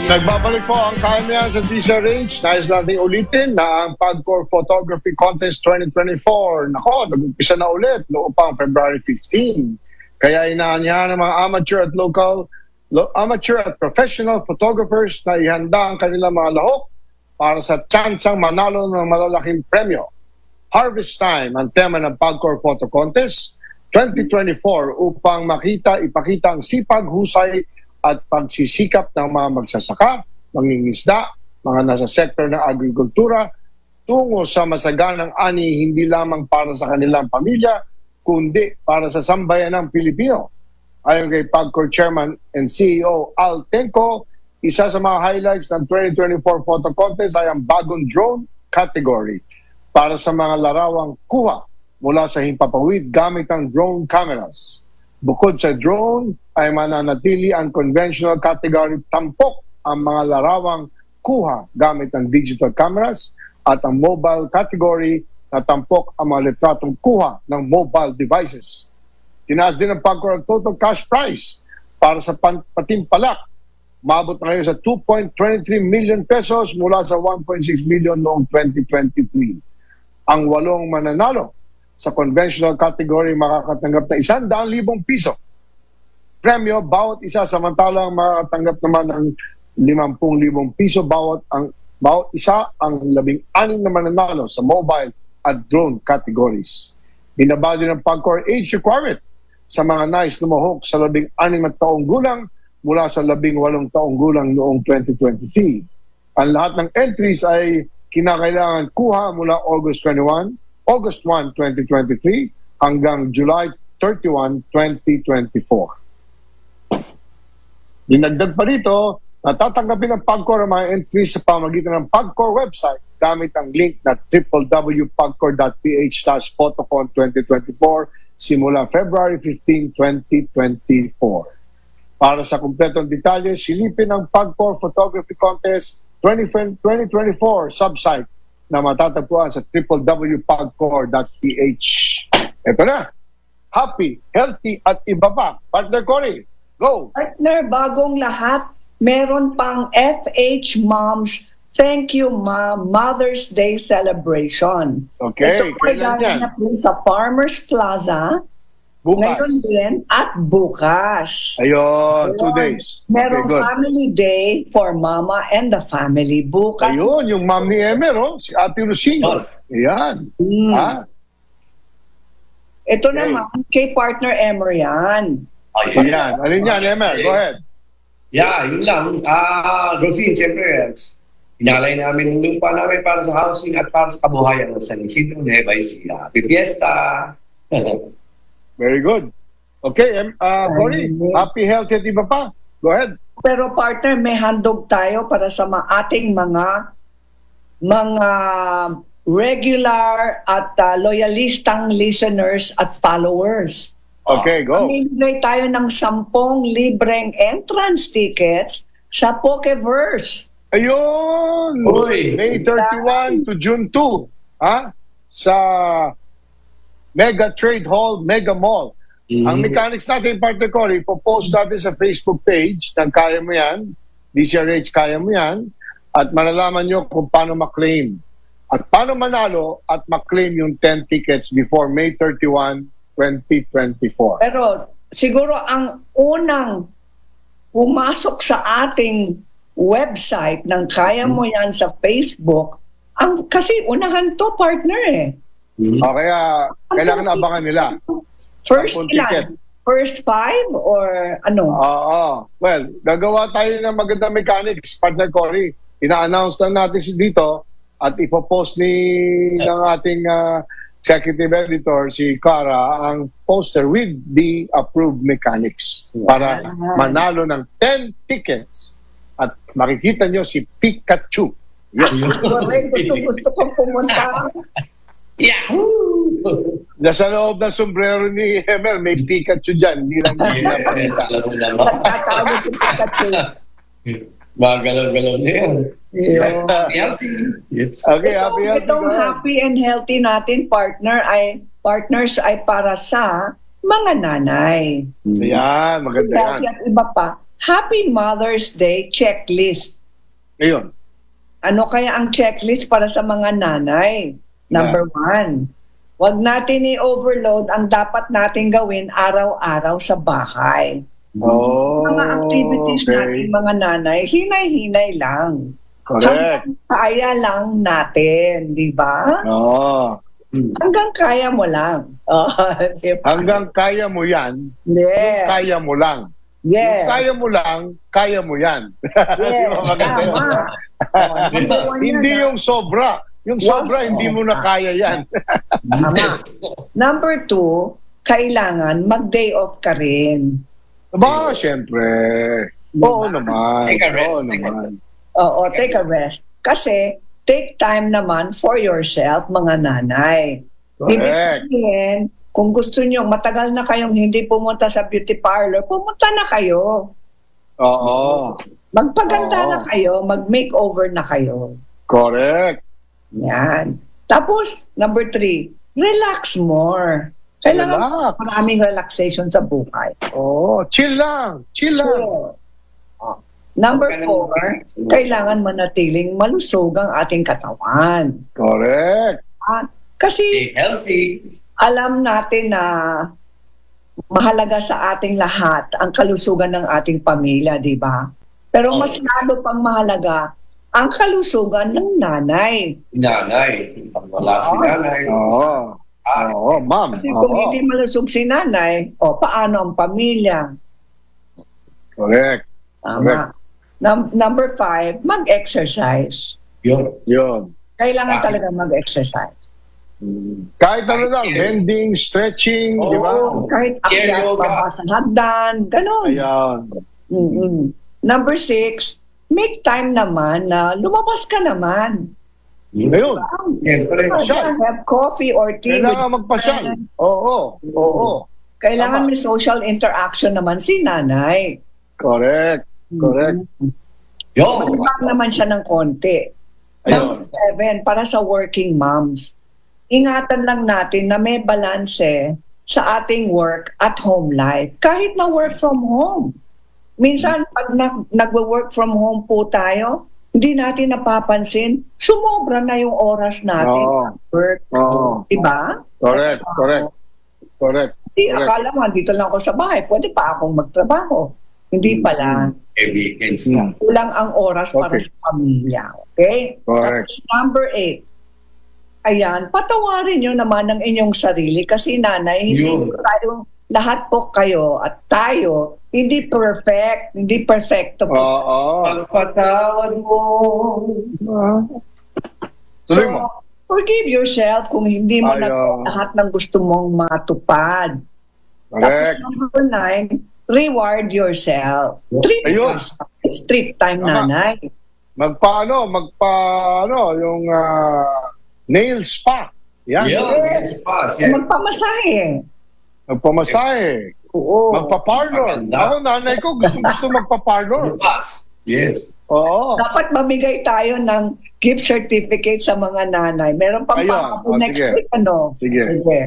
Nagbabalik po ang Kaya sa DZRH. Nais natin ulitin na ang PAGCOR Photography Contest 2024. Nako, nag-umpisa na ulit noong pang February 15. Kaya inaanyahan ng mga amateur at professional photographers na ihanda ang kanilang mga lahok para sa tsansang manalo ng malalaking premyo. Harvest Time ang tema ng PAGCOR Photo Contest 2024 upang ipakita ang sipag, husay at pagsisikap ng mga magsasaka, mangingisda, mga nasa sektor ng agrikultura, tungo sa masaganang ani hindi lamang para sa kanilang pamilya, kundi para sa sambayan ng Pilipino. Ayon kay PAGCOR Chairman and CEO Al Tenco, isa sa mga highlights ng 2024 photo contest ay ang bagong drone category para sa mga larawang kuha mula sa himpapawid gamit ang drone cameras. Bukod sa drone, ay mananatili ang conventional category tampok ang mga larawang kuha gamit ang digital cameras at ang mobile category na tampok ang mga litratong kuha ng mobile devices. Tinaas din ang PAGCOR ang total cash prize para sa patimpalak. Maabot na ngayon sa 2.23 million pesos mula sa 1.6 million noong 2023. Ang 8 mananalo sa conventional category makakatanggap na 100,000 piso. Premyo bawat isa, samantalang makakatanggap naman ng 50,000 piso bawat isa ang 16 na mananalo sa mobile at drone categories. Binabali ng PAGCOR age requirement sa mga nais lumahok sa 16 na taong gulang mula sa 18 taong gulang noong 2023. Ang lahat ng entries ay kinakailangan kuha mula August 1, 2023 hanggang July 31, 2024. Dinagdag pa rito, natatanggapin ng PAGCOR ang mga entries sa pamagitan ng PAGCOR website gamit ang link na www.pagcor.ph/photocon2024 simula February 15, 2024. Para sa kumpletong detalye, silipin ang PAGCOR Photography Contest 2024 subsite na matatagpuan sa www.pagcor.ph. Ito na. Happy, healthy, at iba pa. Partner Cory, go! Partner, bagong lahat, meron pang FH Moms Thank You Mom Mother's Day Celebration. Okay, ito ay galing na po sa Farmers Plaza. Bukas. Ngayon din at bukas. Ayun, 2 days. Merong Okay, Family Day for Mama and the Family. Bukas. ayun, yung mom ni Emer, si Ate Rosino. Ayan. Ha? Ito Okay. naman, kay partner Emer yan. Ayan. Alin yan, Emer? Go ahead. Yeah, yun lang. Rosine, siyempre, inalay namin ng lupa namin para sa housing at para sa kabuhayan ng San Isidro, Nueva Ecija. Happy Fiesta! Very good. Okay, Cory, happy, healthy, at iba pa. Go ahead. Pero partner, may handog tayo para sa ating mga regular at loyalistang listeners at followers. Okay, go. Mamimigay tayo ng 10 libreng entrance tickets sa Pokeverse. Ayun! Uy. May 31 to June 2. Ha? Sa Mega Trade Hall, Mega Mall. Ang mechanics natin, partner Cory, ipopost natin sa Facebook page ng Kaya Mo Yan, DZRH Kaya Mo Yan, at malalaman nyo kung paano maklaim. At paano manalo at maklaim yung 10 tickets before May 31, 2024. Pero siguro ang unang pumasok sa ating website ng Kaya Mo Yan sa Facebook, kasi unahan to, partner eh. Kaya kailangan abangan nila. First 10 ilan? ticket. First 5 or ano? Oo. Well, gagawa tayo ng magandang mechanics, partner Cory. Ina-announce lang natin dito at ipopost ng ating executive editor, si Cara, ang poster with the approved mechanics para manalo ng 10 tickets. At makikita nyo si Pikachu. Gusto kong pumunta. Yahoo! Nasa loob ng sombrero ni Emer, may Pikachu dyan. Hindi lang pinapakita. Tatawag si Pikachu. Magalaw-galaw na yan. Yeah. Yes. Okay, happy, healthy. Itong happy and healthy natin, partners ay para sa mga nanay. Ayan, maganda yan. Healthy at iba pa. Happy Mother's Day checklist. Ayun. Ano kaya ang checklist para sa mga nanay? Number 1, huwag natin i-overload ang dapat natin gawin araw-araw sa bahay. Mga activities natin mga nanay, hinay-hinay lang. Correct. Hanggang kaya lang natin, di ba? Hanggang kaya mo lang. Diba? Hanggang kaya mo yan, Yes. kaya mo lang. Yes. Yung kaya mo lang, kaya mo yan. Yes. Tama. Hindi yung sobra. Yung sobra, hindi mo na kaya yan. Tama. Number 2, kailangan mag-day off ka rin. Ba, syempre. Oo naman. Take a rest. Oo naman. Oo, take a rest. Kasi, take time naman for yourself, mga nanay. Ibig Correct. sabihin, kung gusto nyo, matagal na kayong hindi pumunta sa beauty parlor, pumunta na kayo. Oo. Magpaganda Oo. na kayo, mag-makeover na kayo. Correct. Yan. Tapos, number 3, relax more. Kailangan Relax. maraming relaxation sa buhay. Oo. Chill lang. Chill lang. So, number 4, kailangan manatiling malusog ang ating katawan. Correct. Kasi Stay healthy. alam natin na mahalaga sa ating lahat ang kalusugan ng ating pamilya, di ba? Pero mas lalo pang mahalaga ang kalusugan ng nanay. Nanay. Pag wala si nanay. Oo. Oo, ma'am. Kasi kung Oo. hindi malusog si nanay, paano ang pamilya? Correct. Tama. Number 5, mag-exercise. Yun. Yun. Kailangan talaga mag-exercise. Kahit ano lang, bending, stretching, di ba? Kahit Chair akyat, yoga. baba sa hagdan, ganun. Ayan. Number 6, make time naman na lumabas ka naman. Ayun. Siyempre. Have coffee or tea. Kailangan with magpasyal. friends. Oo. Oo. Kailangan Tama. may social interaction naman si nanay. Correct. Correct. Yun. Mag-back naman siya ng konti. Ayun. Number 7, para sa working moms. Ingatan lang natin na may balanse sa ating work at home life. Kahit na work from home. Minsan, pag nag-work from home po tayo, hindi natin napapansin, sumobra na yung oras natin Oo. sa work. Oo. Diba? Correct. Correct. Correct. Hindi, Correct. akala mo, dito lang ako sa bahay, pwede pa akong magtrabaho. Hindi pala. Weekends na. Kulang ang oras para Okay. sa pamilya. Okay? Correct. Tapos number 8, ayan, patawarin nyo naman ang inyong sarili kasi nanay, hindi Yun. tayo, lahat po kayo at tayo, hindi perfect, hindi perfecto po. Oo. Pagpatawad mo. Tuloy mo. Forgive yourself kung hindi mo Ayaw. nagawa lahat ng gusto mong matupad. Correct. Tapos number 9, reward yourself. Treat Ayun. yourself. It's treat time, Tama. nanay. Yung nail spa. Yan. Yes. Yes. Magpamasahe. Magpamasahe. Oo. Magpa-parlor. Maganda. Ako, nanay ko, gusto magpa-parlor. Yes. Oo. Dapat mamigay tayo ng gift certificate sa mga nanay. Meron pang Ayun. pangako next Sige. week, ano? Sige.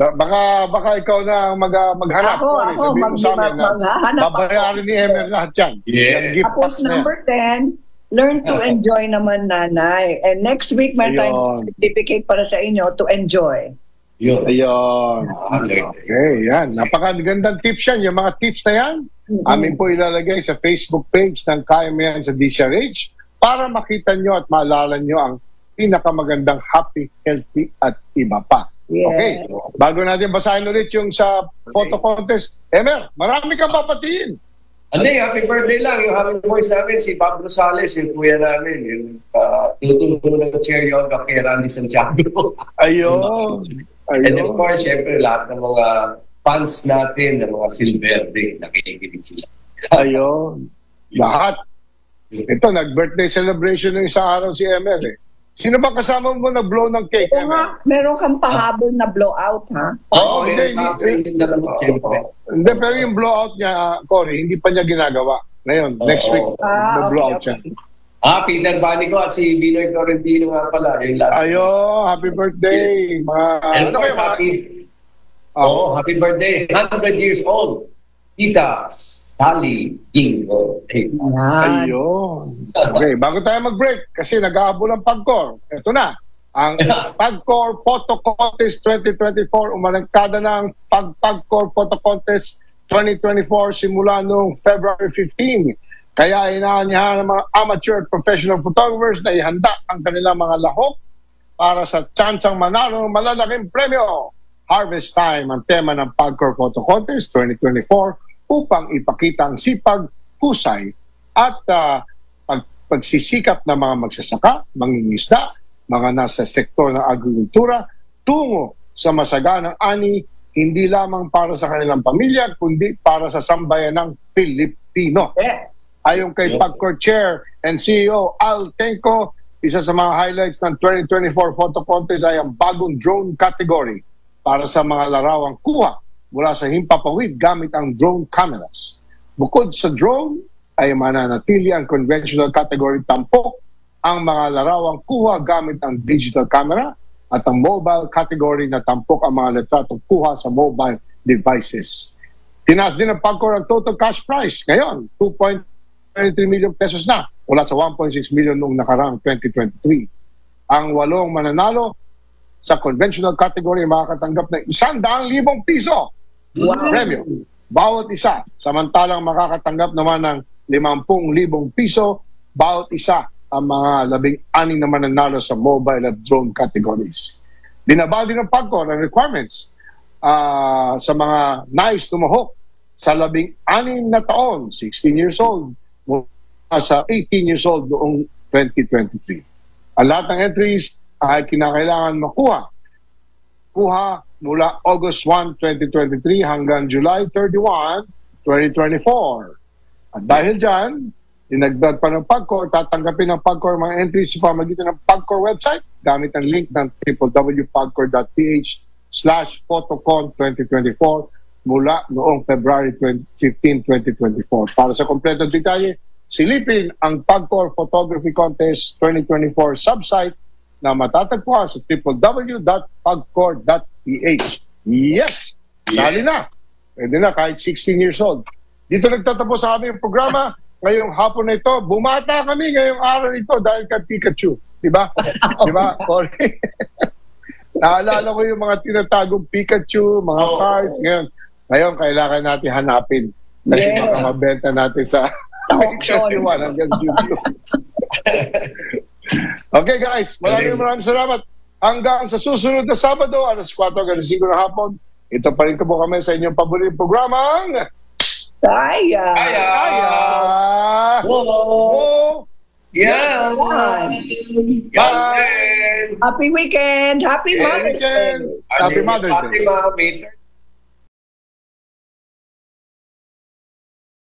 Baka ikaw na maghanap. Ako, Sabihin mo sa amin na maghahanap ako. babayarin ni Emer lahat yan. Yeah. Yung gift Tapos packs na yan. number 10, learn to enjoy naman, nanay. And next week, may Ayun. tayong certificate para sa inyo to enjoy. Yun. Ayun. Okay. Okay, yan. Napakagandang tips yan. Yung mga tips na yan, amin po ilalagay sa Facebook page ng Kaya Mo Yan sa DCRH para makita nyo at maalala nyo ang pinakamagandang happy, healthy at iba pa. Yes. Okay. Bago natin basahin ulit yung sa photo contest, Emer, marami kang papatiin. Ano happy birthday lang. Yung happy boy sa amin, si Pablo Sales, yung kuya namin. Yung tutulungan ng chair yoga kay Randy Santiago. Ayun. And of Ayun. course, syempre, lahat ng mga fans natin, ng mga Silverde, nakikinig sila. Ayun. Lahat. Ito, nag-birthday celebration ng isang araw si Emer eh. Sino ba kasama mo nag-blow ng cake, Oo nga, Emer? meron kang pahabol na blowout, ha? Oo, hindi, meron hindi. na naman, syempre. Hindi, pero yung blowout niya, Cory, hindi pa niya ginagawa. Ngayon, next week, blowout siya. Peter Banico at si Binoy Florentino nga pala. Yung last. Ayo, happy birthday. And of course, happy birthday. 100 years old. Tita Sally Bingo. Yan. Ayun. Okay, bago tayo mag-break, kasi nag-aabol ang PAGCOR. Ito na, ang PAGCOR Photo Contest 2024. Umarangkada na ang PAGCOR Photo Contest 2024 simula noong February 15. Kaya inaanyahan ng mga amateur at professional photographers na ihanda ang kanilang mga lahok para sa tsansang manalo ng malalaking premyo. Harvest Time ang tema ng PAGCOR Photo Contest 2024 upang ipakita ang sipag, husay at pagsisikap ng mga magsasaka, mangingisda, mga nasa sektor ng agrikultura tungo sa masaganang ani hindi lamang para sa kanilang pamilya kundi para sa sambayanang Pilipino. Ayon kay PAGCOR Chair and CEO Al Tenco, isa sa mga highlights ng 2024 photo contest ay ang bagong drone category para sa mga larawang kuha mula sa himpapawid gamit ang drone cameras. Bukod sa drone, ay mananatili ang conventional category tampok, ang mga larawang kuha gamit ang digital camera, at ang mobile category na tampok ang mga litratong kuha sa mobile devices. Tinaas din ng PAGCOR ang total cash prize ngayon, 2.23 million pesos na, mula sa 1.6 million noong nakaraang 2023. Ang 8 mananalo sa conventional category makakatanggap ng 100,000 piso premyo bawat isa, samantalang makakatanggap naman ng 50,000 piso bawat isa ang mga 16 na mananalo sa mobile at drone categories. Binabali ng PAGCOR ang requirements sa mga nais tumahok sa 16 na taon, 16 years old, sa 18 years old noong 2023. Ang lahat ng entries ay kinakailangan makuha mula August 1, 2023 hanggang July 31, 2024. At dahil dyan, dinagdag pa ng PAGCOR, tatanggapin ng PAGCOR mga entries sa pamagitan ng PAGCOR website gamit ang link ng www.pagcor.ph/photocon2024 mula noong February 15, 2024. Para sa kompletong detalye, silipin ang PAGCOR Photography Contest 2024 subsite na matatagpuan sa www.pagcor.ph. Yes! Sali na! Pwede na kahit 16 years old. Dito nagtatapos sa aming programa. Ngayong hapon na ito, bumata kami ngayong araw ito dahil kay Pikachu. Diba? Diba? Naalala ko yung mga tinatagong Pikachu, mga cards. Ngayon, kailangan natin hanapin. Kasi baka mabenta natin sa auction. Hanggang June. Okay guys, maraming salamat. Hanggang sa susunod na Sabado, alas 4:05 ng hapon. Ito pa rin po kami sa inyong paboritong programang Kaya! Whoa! Yeah! Happy weekend! Happy Mother's Day! Happy Mother's Day! Happy Mother's Day!